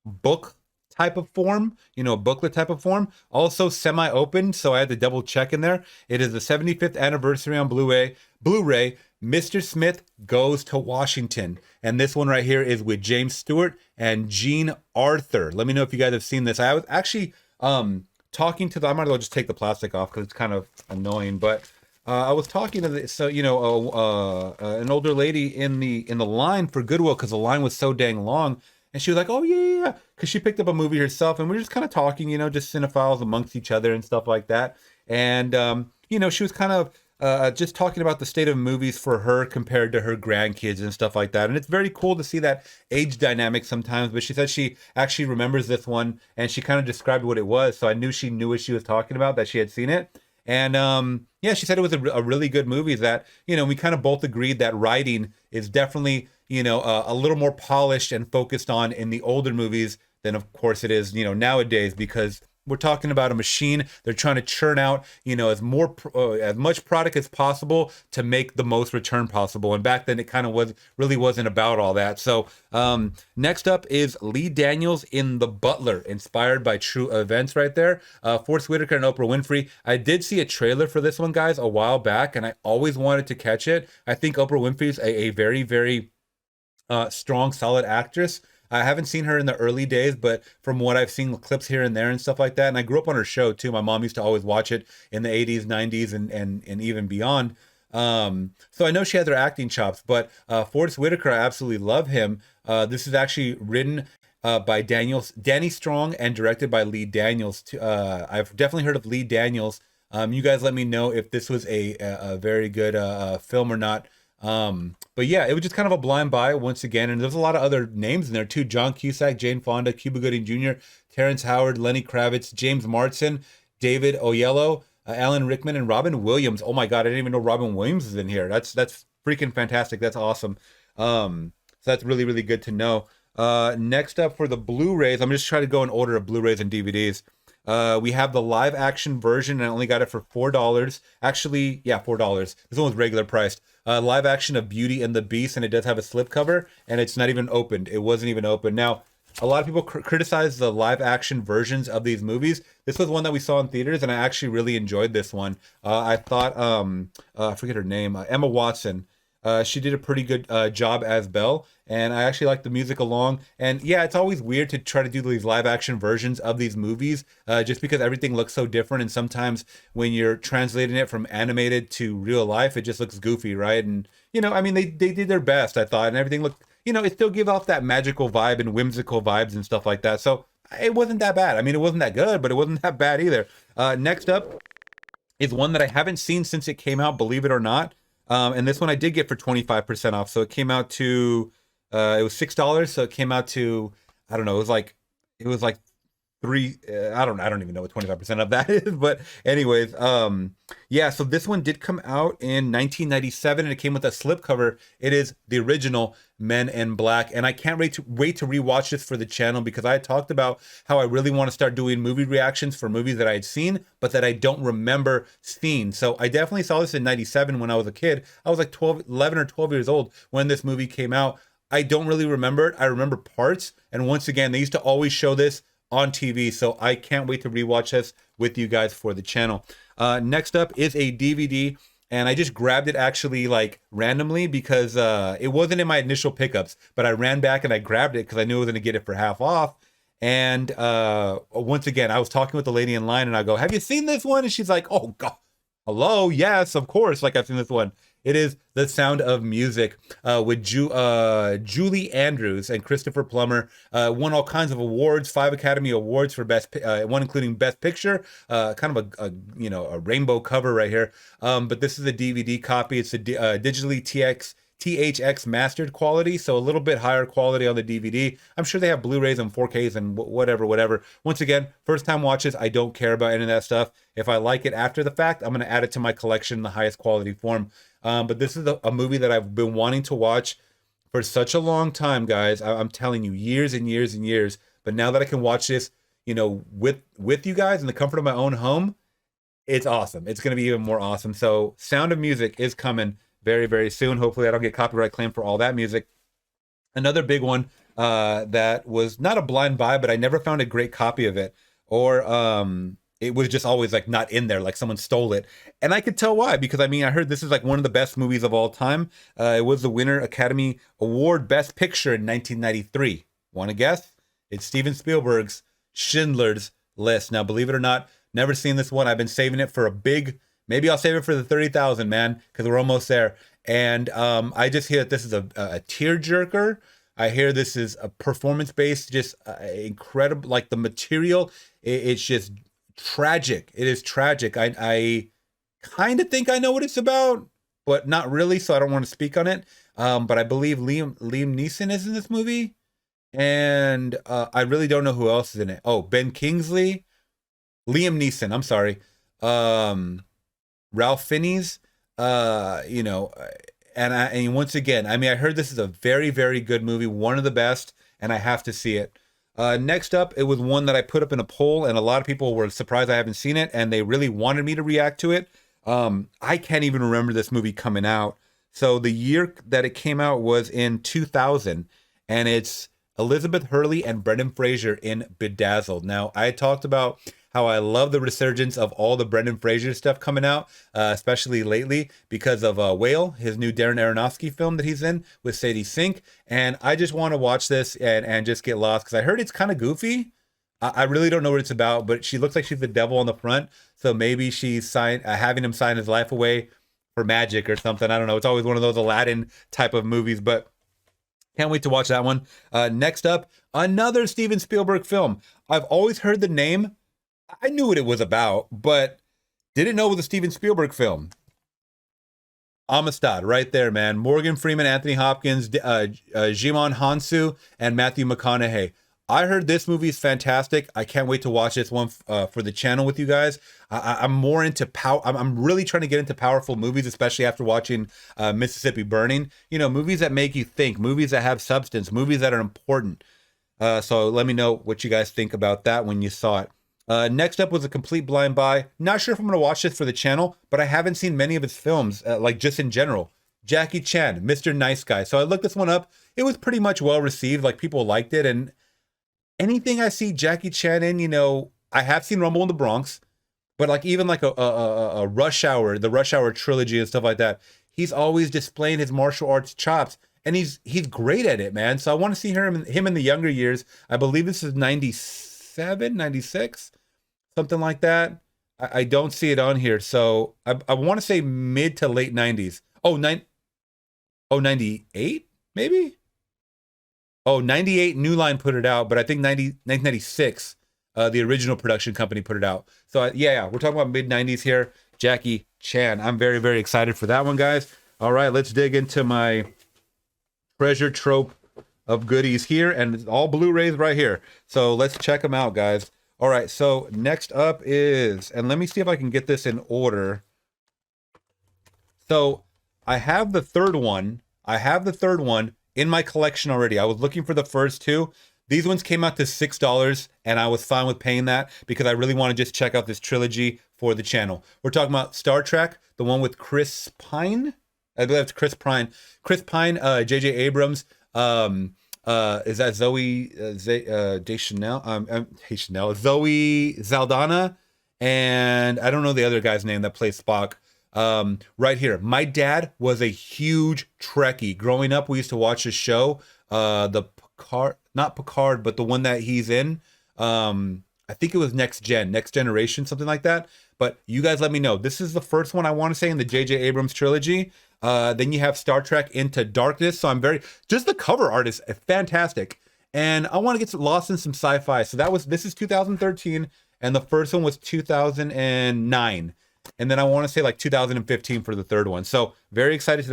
book type of form, booklet type of form. Also semi-open, so I had to double check in there. It is the 75th anniversary on Blu-ray, Mr. Smith Goes to Washington. And this one right here is with James Stewart and Jean Arthur. Let me know if you guys have seen this. I was actually talking to I might as well just take the plastic off because it's kind of annoying, but I was talking to an older lady in the line for Goodwill because the line was so dang long. And she was like, oh, yeah, because she picked up a movie herself. And we were just kind of talking, just cinephiles amongst each other and stuff like that. And, she was kind of just talking about the state of movies for her compared to her grandkids and stuff like that. And it's very cool to see that age dynamic sometimes. But she said she actually remembers this one, and she kind of described what it was. So I knew she knew what she was talking about, that she had seen it. And she said it was a really good movie that, we kind of both agreed that writing is definitely, a little more polished and focused on in the older movies than, of course, it is, nowadays, because we're talking about a machine. They're trying to churn out, as much product as possible to make the most return possible. And back then, it kind of really wasn't about all that. So next up is Lee Daniels in The Butler, inspired by true events right there. Forest Whitaker and Oprah Winfrey. I did see a trailer for this one, guys, a while back, and I always wanted to catch it. I think Oprah Winfrey's a very, very strong, solid actress. I haven't seen her in the early days, but from what I've seen, clips here and there and stuff like that. And I grew up on her show too. My mom used to always watch it in the 80s, 90s, and even beyond. So I know she has her acting chops, but Forrest Whitaker, I absolutely love him. This is actually written by Danny Strong and directed by Lee Daniels. I've definitely heard of Lee Daniels. You guys let me know if this was a very good film or not. But yeah, it was just kind of a blind buy once again, and there's a lot of other names in there too. John Cusack, Jane Fonda, Cuba Gooding Jr., Terrence Howard, Lenny Kravitz, James Marsden, David Oyelowo, Alan Rickman, and Robin Williams. Oh my God, I didn't even know Robin Williams is in here. That's freaking fantastic. That's awesome. So that's really, really good to know. Next up for the Blu-rays, I'm just trying to go in order of Blu-rays and DVDs. We have the live action version, and I only got it for $4. Actually, yeah, $4. This one was regular priced. Live action of Beauty and the Beast, and it does have a slipcover, and it's not even opened. It wasn't even open. Now, a lot of people criticize the live action versions of these movies. This was one that we saw in theaters, and I actually really enjoyed this one. I thought, I forget her name, Emma Watson. She did a pretty good job as Belle, and I actually like the music along. And yeah, it's always weird to try to do these live action versions of these movies just because everything looks so different. And sometimes when you're translating it from animated to real life, it just looks goofy, right? And, they did their best, I thought, and everything looked, it still gave off that magical vibe and whimsical vibes and stuff like that. So it wasn't that bad. It wasn't that good, but it wasn't that bad either. Next up is one that I haven't seen since it came out, believe it or not. And this one I did get for 25% off. So it came out to, it was $6. So it came out to, I don't know, it was like three. I don't even know what 25% of that is, but anyways, yeah. So this one did come out in 1997, and it came with a slipcover. It is the original Men in Black, and I can't wait to rewatch this for the channel, because I talked about how I really want to start doing movie reactions for movies that I had seen, but that I don't remember seeing. So I definitely saw this in 97 when I was a kid. I was like 11 or 12 years old when this movie came out. I don't really remember it. I remember parts, and once again, they used to always show this on TV, so I can't wait to rewatch this with you guys for the channel. Next up is a DVD, and I just grabbed it actually like randomly, because it wasn't in my initial pickups, but I ran back and I grabbed it because I knew I was going to get it for half off. And once again, I was talking with the lady in line, and I go, "Have you seen this one?" And she's like, "Oh God, hello, yes, of course, like I've seen this one." It is The Sound of Music, with Julie Andrews and Christopher Plummer. Won all kinds of awards, 5 Academy Awards for one including Best Picture. Kind of a rainbow cover right here. But this is a DVD copy. It's a digitally THX mastered quality, so a little bit higher quality on the DVD. I'm sure they have Blu-rays and 4Ks and whatever. Once again, first time watches, I don't care about any of that stuff. If I like it after the fact, I'm going to add it to my collection in the highest quality form. But this is a movie that I've been wanting to watch for such a long time, guys. I'm telling you, years and years and years. But now that I can watch this, with you guys in the comfort of my own home, it's awesome. It's going to be even more awesome. So Sound of Music is coming very, very soon. Hopefully I don't get copyright claim for all that music. Another big one that was not a blind buy, but I never found a great copy of it. Or it was just always like not in there, like someone stole it. And I could tell why, because I mean, I heard this is like one of the best movies of all time. It was the winner Academy Award Best Picture in 1993. Want to guess? It's Steven Spielberg's Schindler's List. Now, believe it or not, never seen this one. I've been saving it for maybe I'll save it for the 30,000, man, because we're almost there. And I just hear that this is a tearjerker. I hear this is a performance-based, just incredible, like the material, it's just tragic. It is tragic. I kind of think I know what it's about, but not really, so I don't want to speak on it. But I believe Liam Neeson is in this movie, and I really don't know who else is in it. Oh, Ben Kingsley, Liam Neeson, I'm sorry, Ralph Fiennes, and once again, I mean, I heard this is a very, very good movie, one of the best, and I have to see it. Next up, it was one that I put up in a poll, and a lot of people were surprised I haven't seen it, and they really wanted me to react to it. I can't even remember this movie coming out. So the year that it came out was in 2000, and it's Elizabeth Hurley and Brendan Fraser in Bedazzled. Now, I talked about how I love the resurgence of all the Brendan Fraser stuff coming out, especially lately because of Whale, his new Darren Aronofsky film that he's in with Sadie Sink. And I just want to watch this and just get lost, because I heard it's kind of goofy. I really don't know what it's about, but she looks like she's the devil on the front. So maybe she's having him sign his life away for magic or something. I don't know. It's always one of those Aladdin type of movies, but can't wait to watch that one. Next up, another Steven Spielberg film. I've always heard the name. I knew what it was about, but didn't know it was a Steven Spielberg film. Amistad, right there, man. Morgan Freeman, Anthony Hopkins, Jimon Hansu, and Matthew McConaughey. I heard this movie is fantastic. I can't wait to watch this one for the channel with you guys. I'm more into I'm really trying to get into powerful movies, especially after watching Mississippi Burning. Movies that make you think, movies that have substance, movies that are important. So let me know what you guys think about that when you saw it. Next up was a complete blind buy. Not sure if I'm going to watch this for the channel, but I haven't seen many of his films, like just in general. Jackie Chan, Mr. Nice Guy. So I looked this one up. It was pretty much well received. Like, people liked it. And anything I see Jackie Chan in, I have seen Rumble in the Bronx, but like even like a Rush Hour, the Rush Hour trilogy and stuff like that, he's always displaying his martial arts chops. And he's great at it, man. So I want to see him in the younger years. I believe this is 97, 96, something like that. I don't see it on here. So I want to say mid to late 90s. 98, maybe? 98, New Line put it out, but I think 1996, the original production company put it out. So yeah, we're talking about mid 90s here. Jackie Chan. I'm very, very excited for that one, guys. All right, let's dig into my treasure trove of goodies here, and it's all Blu-rays right here. So let's check them out, guys. All right, so next up is, and let me see if I can get this in order. So I have the third one. I have the third one in my collection already. I was looking for the first two. These ones came out to $6, and I was fine with paying that because I really want to just check out this trilogy for the channel. We're talking about Star Trek, the one with Chris Pine. I believe it's Chris Pine. Chris Pine, J.J. Abrams. Is that Zoe Deschanel? Chanel, Zoe Saldana, and I don't know the other guy's name that plays Spock. Right here, my dad was a huge Trekkie. Growing up, we used to watch this show, the Picard, not Picard, but the one that he's in. I think it was Next Generation, something like that. But you guys let me know. This is the first one I want to say in the J.J. Abrams trilogy. Then you have Star Trek Into Darkness. So just the cover art is fantastic. And I want to get lost in some sci-fi. So this is 2013, and the first one was 2009. And then I want to say like 2015 for the third one. So very excited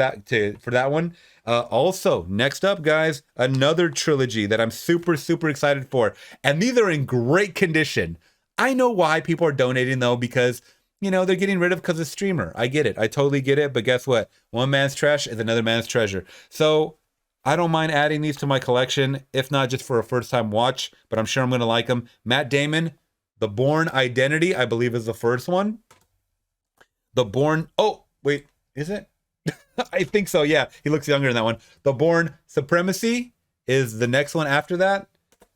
for that one. Also, next up, guys, another trilogy that I'm super, super excited for. And these are in great condition. I know why people are donating, though, because, they're getting rid of because of streamer. I get it. I totally get it. But guess what? One man's trash is another man's treasure. So I don't mind adding these to my collection, if not just for a first-time watch, but I'm sure I'm going to like them. Matt Damon, The Bourne Identity, I believe is the first one. The Bourne, oh, wait, is it? I think so, yeah. He looks younger in that one. The Bourne Supremacy is the next one after that.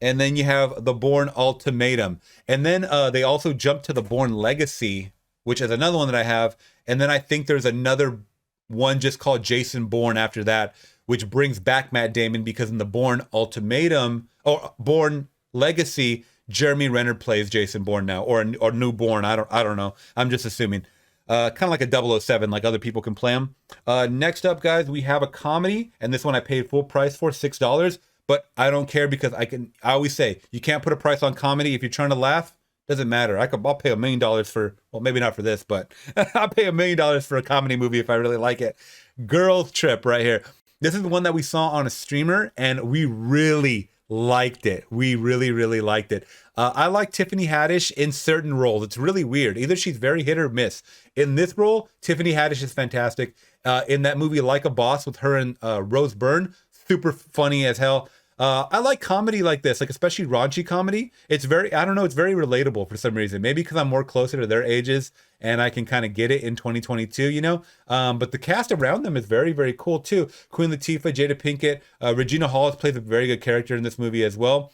And then you have The Bourne Ultimatum. And then they also jumped to The Bourne Legacy, which is another one that I have. And then I think there's another one just called Jason Bourne after that, which brings back Matt Damon because in The Bourne Ultimatum, or Bourne Legacy, Jeremy Renner plays Jason Bourne now, or New Bourne. I don't know. I'm just assuming. Kind of like a 007, like other people can play them. Next up, guys, we have a comedy, and this one I paid full price for, $6. But I don't care because I always say you can't put a price on comedy if you're trying to laugh. Doesn't matter. I'll pay $1 million for, well, maybe not for this, but I'll pay $1 million for a comedy movie if I really like it. Girls Trip right here. This is the one that we saw on a streamer, and we really liked it. We really, really liked it. I like Tiffany Haddish in certain roles. It's really weird. Either she's very hit or miss. In this role, Tiffany Haddish is fantastic. In that movie, Like a Boss, with her and Rose Byrne, super funny as hell. I like comedy like this, like especially raunchy comedy. It's very, I don't know, it's very relatable for some reason. Maybe because I'm more closer to their ages and I can kind of get it in 2022, But the cast around them is very, very cool too. Queen Latifah, Jada Pinkett, Regina Hall plays a very good character in this movie as well.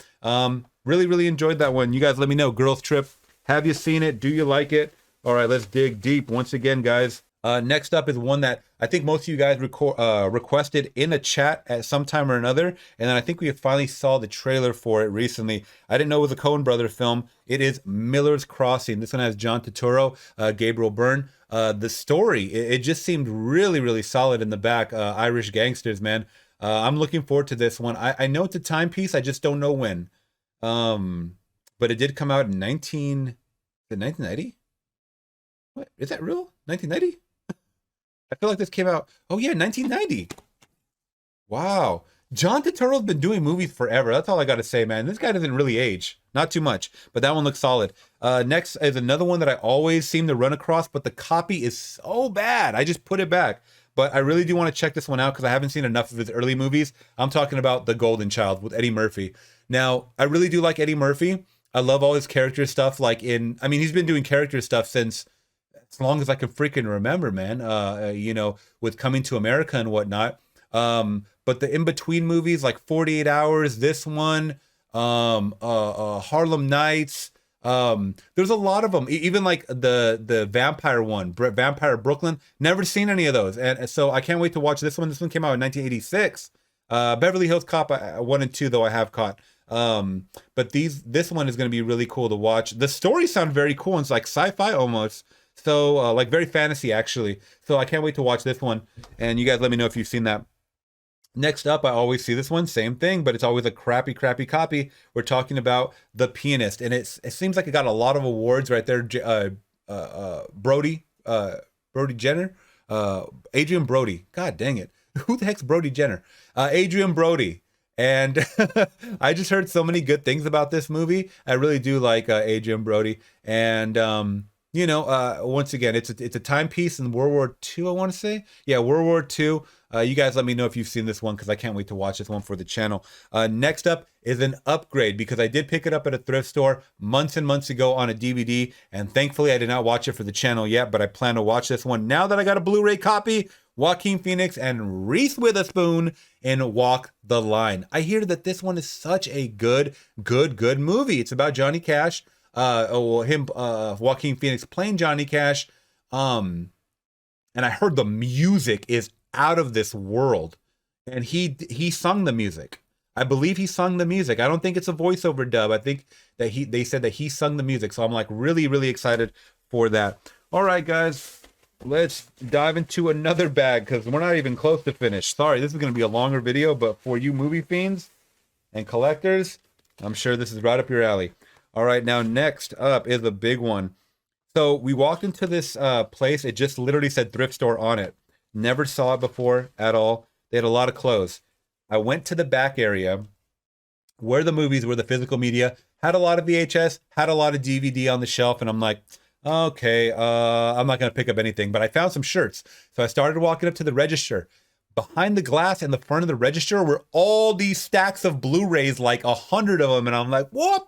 Really, really enjoyed that one. You guys let me know. Girls Trip, have you seen it? Do you like it? All right, let's dig deep once again, guys. Next up is one that I think most of you guys requested in a chat at some time or another, and then I think we finally saw the trailer for it recently. I didn't know it was a Coen Brother film. It is Miller's Crossing. This one has John Turturro, Gabriel Byrne. The story, it just seemed really, really solid in the back. Irish gangsters, man. I'm looking forward to this one. I know it's a timepiece. I just don't know when. But it did come out in 1990? What? Is that real? 1990? I feel like this came out, oh yeah, 1990. Wow. John Turturro's been doing movies forever. That's all I got to say, man. This guy doesn't really age. Not too much, but that one looks solid. Next is another one that I always seem to run across, but the copy is so bad. I just put it back. But I really do want to check this one out because I haven't seen enough of his early movies. I'm talking about The Golden Child with Eddie Murphy. Now, I really do like Eddie Murphy. I love all his character stuff. He's been doing character stuff since as long as I can freaking remember, man, with Coming to America and whatnot. But the in-between movies like 48 Hours, this one, Harlem Nights, there's a lot of them. Even like the vampire one, Vampire Brooklyn, never seen any of those. And so I can't wait to watch this one. This one came out in 1986. Beverly Hills Cop 1 and 2, though, I have caught. But this one is going to be really cool to watch. The stories sound very cool. It's like sci-fi almost. So like very fantasy actually. So I can't wait to watch this one. And you guys let me know if you've seen that. Next up, I always see this one, same thing, but it's always a crappy copy. We're talking about The Pianist, and it seems like it got a lot of awards right there. Brody Jenner, Adrian Brody. God dang it, who the heck's Brody Jenner? Adrian Brody. And I just heard so many good things about this movie. I really do like Adrian Brody. And, once again, it's a timepiece in World War II, I want to say. Yeah, World War II. You guys let me know if you've seen this one because I can't wait to watch this one for the channel. Next up is an upgrade because I did pick it up at a thrift store months and months ago on a DVD. And thankfully, I did not watch it for the channel yet, but I plan to watch this one now that I got a Blu-ray copy. Joaquin Phoenix and Reese Witherspoon in Walk the Line. I hear that this one is such a good movie. It's about Johnny Cash. Joaquin Phoenix playing Johnny Cash. And I heard the music is out of this world. And he sung the music. I believe he sung the music. I don't think it's a voiceover dub. I think that they said that he sung the music. So I'm like really excited for that. All right, guys. Let's dive into another bag because we're not even close to finish. Sorry, this is going to be a longer video, but for you movie fiends and collectors, I'm sure this is right up your alley. All right, now next up is a big one. So we walked into this place. It just literally said thrift store on it. Never saw it before at all. They had a lot of clothes. I went to the back area where the movies were, the physical media, had a lot of VHS, had a lot of DVD on the shelf, and I'm like, okay, I'm not going to pick up anything, but I found some shirts. So I started walking up to the register. Behind the glass in the front of the register were all these stacks of Blu-rays, like 100 of them. And I'm like, what?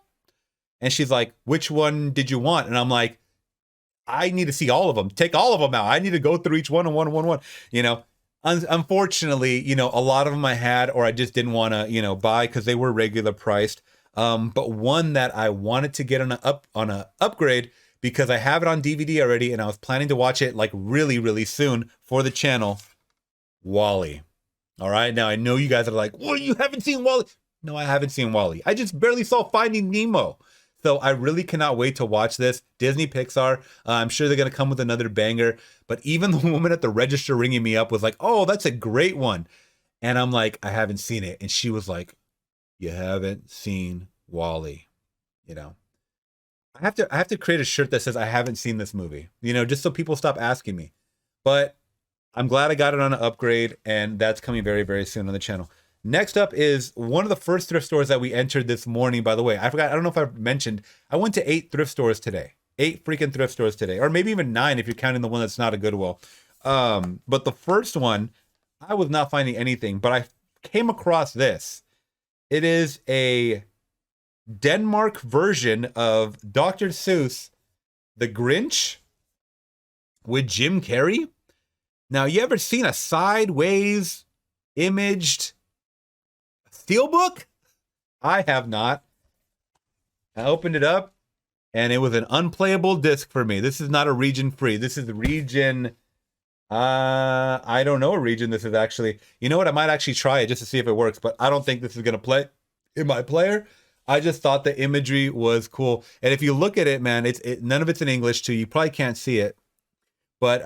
And she's like, which one did you want? And I'm like, I need to see all of them. Take all of them out. I need to go through each one and one. Unfortunately, a lot of them I had, or I just didn't want to, buy because they were regular priced. But one that I wanted to get on a upgrade, because I have it on DVD already and I was planning to watch it like really soon for the channel. WALL-E. All right, now I know you guys are like, well, you haven't seen WALL-E. No, I haven't seen WALL-E. I just barely saw Finding Nemo. So I really cannot wait to watch this. Disney Pixar, I'm sure they're gonna come with another banger. But even the woman at the register ringing me up was like, oh, that's a great one. And I'm like, I haven't seen it. And she was like, you haven't seen WALL-E, I have to create a shirt that says I haven't seen this movie, just so people stop asking me. But I'm glad I got it on an upgrade, and that's coming very soon on the channel. Next up is one of the first thrift stores that we entered this morning, by the way. I don't know if I mentioned, I went to 8 thrift stores today. 8 freaking thrift stores today, or maybe even 9 if you're counting the one that's not a Goodwill. But the first one, I was not finding anything, but I came across this. It is a Denmark version of Dr. Seuss, The Grinch, with Jim Carrey. Now, you ever seen a sideways imaged steelbook? I have not. I opened it up and it was an unplayable disc for me. This is not a region free. This is the region. I don't know what region this is actually. You know what? I might actually try it just to see if it works, but I don't think this is going to play in my player. I just thought the imagery was cool. And if you look at it, man, none of it's in English too. You probably can't see it, but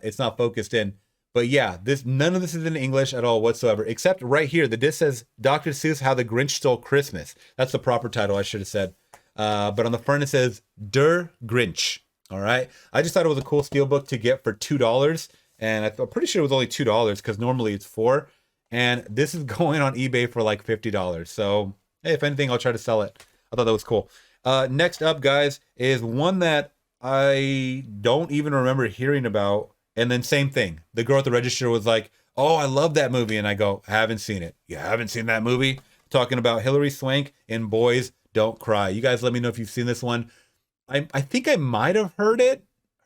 it's not focused in. But yeah, none of this is in English at all whatsoever, except right here. The disc says Dr. Seuss, How the Grinch Stole Christmas. That's the proper title, I should have said. But on the front it says Der Grinch. All right. I just thought it was a cool steelbook to get for $2. And I'm pretty sure it was only $2 because normally it's $4. And this is going on eBay for like $50. So hey, if anything, I'll try to sell it. I thought that was cool. Next up, guys, is one that I don't even remember hearing about. And then same thing. The girl at the register was like, oh, I love that movie. And I go, I haven't seen it. You haven't seen that movie? Talking about Hilary Swank in Boys Don't Cry. You guys let me know if you've seen this one. I think I might have heard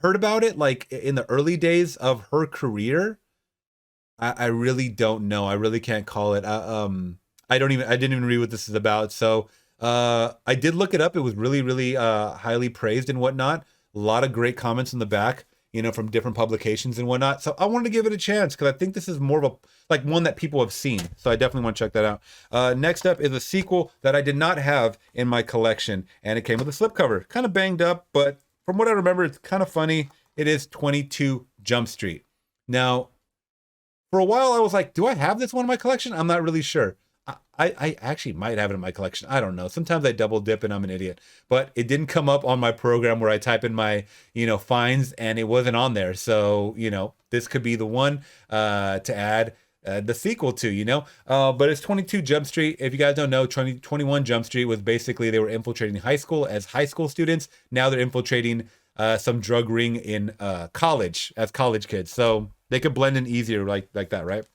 about it like in the early days of her career. I really don't know. I really can't call it. I didn't even read what this is about. So I did look it up. It was really highly praised and whatnot. A lot of great comments in the back, from different publications and whatnot. So I wanted to give it a chance because I think this is more of one that people have seen. So I definitely want to check that out. Next up is a sequel that I did not have in my collection, and it came with a slipcover. Kind of banged up, but from what I remember, it's kind of funny. It is 22 Jump Street. Now, for a while, I was like, do I have this one in my collection? I'm not really sure. I actually might have it in my collection. I don't know. Sometimes I double dip and I'm an idiot. But it didn't come up on my program where I type in my, finds, and it wasn't on there. So, this could be the one to add. the sequel to, but it's 22 Jump Street. If you guys don't know, 21 Jump Street was basically they were infiltrating high school as high school students. Now they're infiltrating some drug ring in college as college kids. So they could blend in easier like that, right?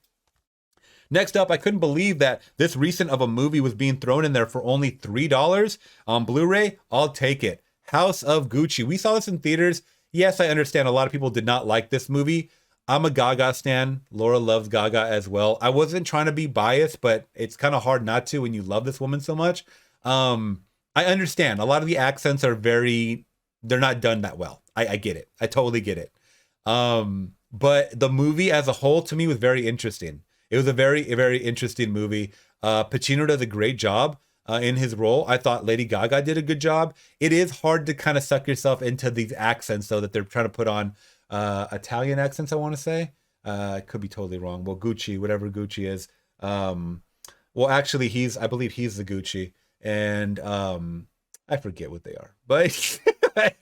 Next up, I couldn't believe that this recent of a movie was being thrown in there for only $3 on Blu-ray. I'll take it. House of Gucci. We saw this in theaters. Yes, I understand a lot of people did not like this movie. I'm a Gaga stan. Laura loves Gaga as well. I wasn't trying to be biased, but it's kind of hard not to when you love this woman so much. I understand. A lot of the accents are they're not done that well. I get it. I totally get it. But the movie as a whole to me was very interesting. It was a very, very interesting movie. Pacino does a great job in his role. I thought Lady Gaga did a good job. It is hard to kind of suck yourself into these accents, though, that they're trying to put on Italian accents, I want to say. I could be totally wrong. Well, Gucci, whatever Gucci is. Well, actually, I believe he's the Gucci. And I forget what they are. But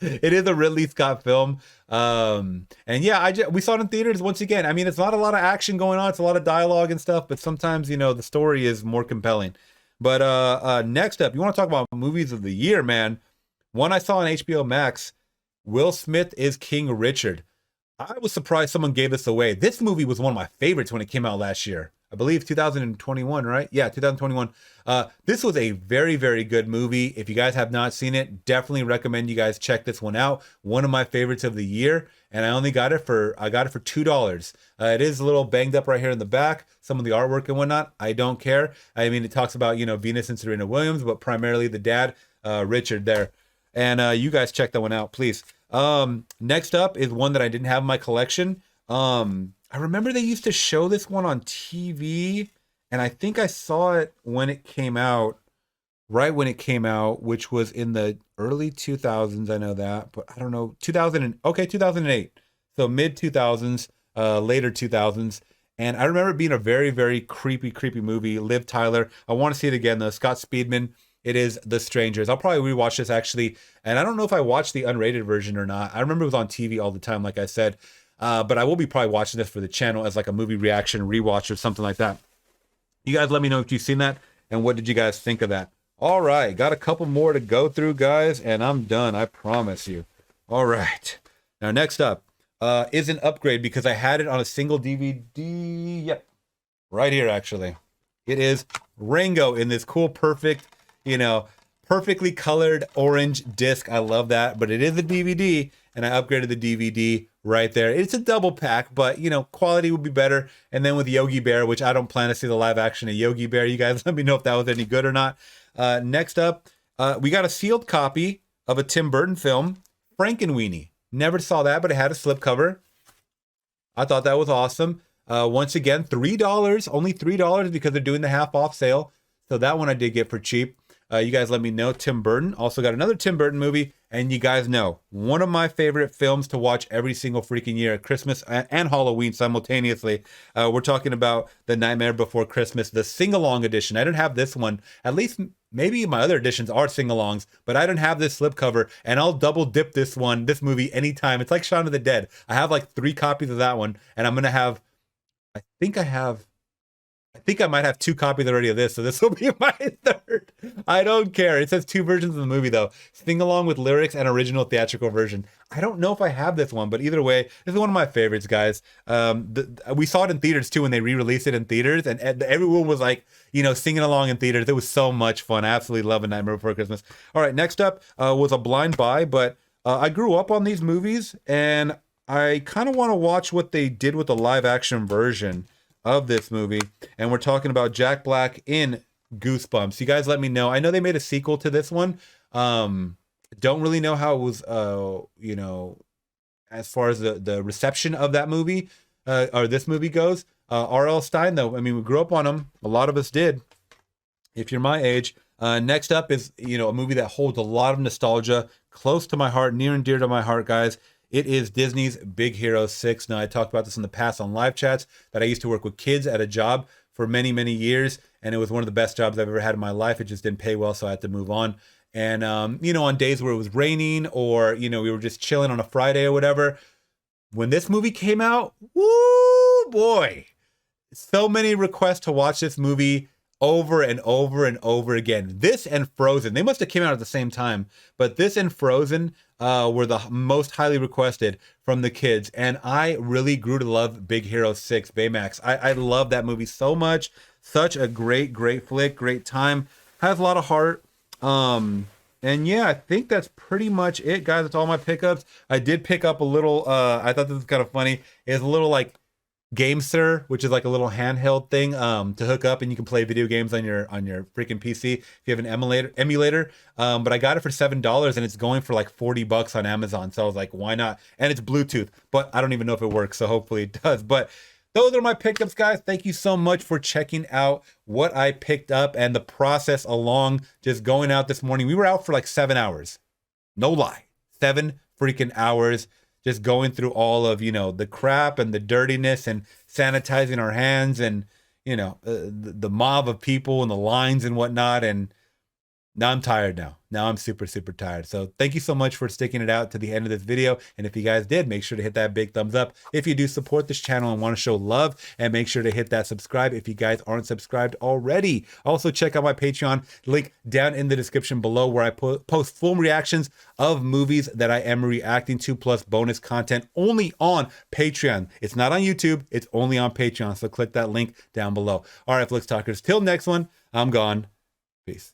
it is a Ridley Scott film. And yeah, we saw it in theaters once again. I mean, it's not a lot of action going on. It's a lot of dialogue and stuff. But sometimes, the story is more compelling. But next up, you want to talk about movies of the year, man. One I saw on HBO Max, Will Smith is King Richard. I was surprised someone gave this away. This movie was one of my favorites when it came out last year. I believe 2021, right? Yeah, 2021. This was a very, very good movie. If you guys have not seen it, definitely recommend you guys check this one out. One of my favorites of the year, and I got it for $2. It is a little banged up right here in the back. Some of the artwork and whatnot, I don't care. I mean, it talks about Venus and Serena Williams, but primarily the dad, Richard there. And you guys check that one out, please. Next up is one that I didn't have in my collection. I remember they used to show this one on TV, and I think I saw it when it came out, right when it came out, which was in the early 2000s. I know that, but I don't know, 2008. So mid 2000s, later 2000s. And I remember it being a very, very creepy movie. Liv Tyler. I want to see it again though. Scott Speedman. It is The Strangers. I'll probably rewatch this actually. And I don't know if I watched the unrated version or not. I remember it was on TV all the time, like I said. But I will be probably watching this for the channel as like a movie reaction rewatch or something like that. You guys let me know if you've seen that and what did you guys think of that. All right, got a couple more to go through, guys, and I'm done, I promise you. All right. Now, next up is an upgrade because I had it on a single DVD. Yep, right here, actually. It is Rango in this cool, perfect, perfectly colored orange disc. I love that, but it is a DVD, and I upgraded the DVD right there. It's a double pack, but quality would be better. And then with Yogi Bear, which I don't plan to see the live action of Yogi Bear. You guys let me know if that was any good or not. Next up, we got a sealed copy of a Tim Burton film, Frankenweenie. Never saw that, but it had a slipcover. I thought that was awesome. Once again, $3, only $3 because they're doing the half off sale. So that one I did get for cheap. You guys let me know. Tim Burton. Also got another Tim Burton movie. And you guys know, one of my favorite films to watch every single freaking year, Christmas and Halloween simultaneously. We're talking about The Nightmare Before Christmas, the sing-along edition. I didn't have this one. At least maybe my other editions are sing-alongs, but I didn't have this slipcover. And I'll double dip this movie anytime. It's like Shaun of the Dead. I have like 3 copies of that one. And I'm going to have, I think I might have 2 copies already of this, so this will be my 3rd. I don't care. It says 2 versions of the movie, though. Sing along with lyrics and original theatrical version. I don't know if I have this one, but either way, this is one of my favorites, guys. We saw it in theaters, too, when they re-released it in theaters, and everyone was, like, singing along in theaters. It was so much fun. I absolutely love A Nightmare Before Christmas. All right, next up was a blind buy, but I grew up on these movies, and I kind of want to watch what they did with the live-action version of this movie, and we're talking about Jack Black in Goosebumps. You guys let me know. I know they made a sequel to this one. Don't really know how it was as far as the reception of that movie or this movie goes. R.L. Stein, though, I mean, we grew up on him. A lot of us did, if you're my age. Next up is a movie that holds a lot of nostalgia, close to my heart, near and dear to my heart, guys. It is Disney's Big Hero 6. Now, I talked about this in the past on live chats, that I used to work with kids at a job for many, many years, and it was one of the best jobs I've ever had in my life. It just didn't pay well, so I had to move on. And, on days where it was raining or, we were just chilling on a Friday or whatever, when this movie came out, woo, boy, so many requests to watch this movie over and over and over again. This and Frozen, they must have came out at the same time, but this and Frozen were the most highly requested from the kids. And I really grew to love Big Hero 6, Baymax. I love that movie so much. Such a great flick, great time. Has a lot of heart. And yeah, I think that's pretty much it, guys. That's all my pickups. I did pick up a little, I thought this was kind of funny. It's a little like GameSir, which is like a little handheld thing to hook up, and you can play video games on your freaking PC if you have an emulator. But I got it for $7, and it's going for like $40 on Amazon. So I was like, why not? And it's Bluetooth, but I don't even know if it works. So hopefully it does. But those are my pickups, guys. Thank you so much for checking out what I picked up and the process along just going out this morning. We were out for like 7 hours. No lie. 7 freaking hours. Just going through all of, the crap and the dirtiness and sanitizing our hands and, the mob of people and the lines and whatnot. And now I'm tired now. Now I'm super tired. So thank you so much for sticking it out to the end of this video. And if you guys did, make sure to hit that big thumbs up. If you do support this channel and want to show love, and make sure to hit that subscribe if you guys aren't subscribed already. Also check out my Patreon, link down in the description below, where I post full reactions of movies that I am reacting to, plus bonus content only on Patreon. It's not on YouTube, it's only on Patreon. So click that link down below. All right, Flix Talkers, till next one, I'm gone. Peace.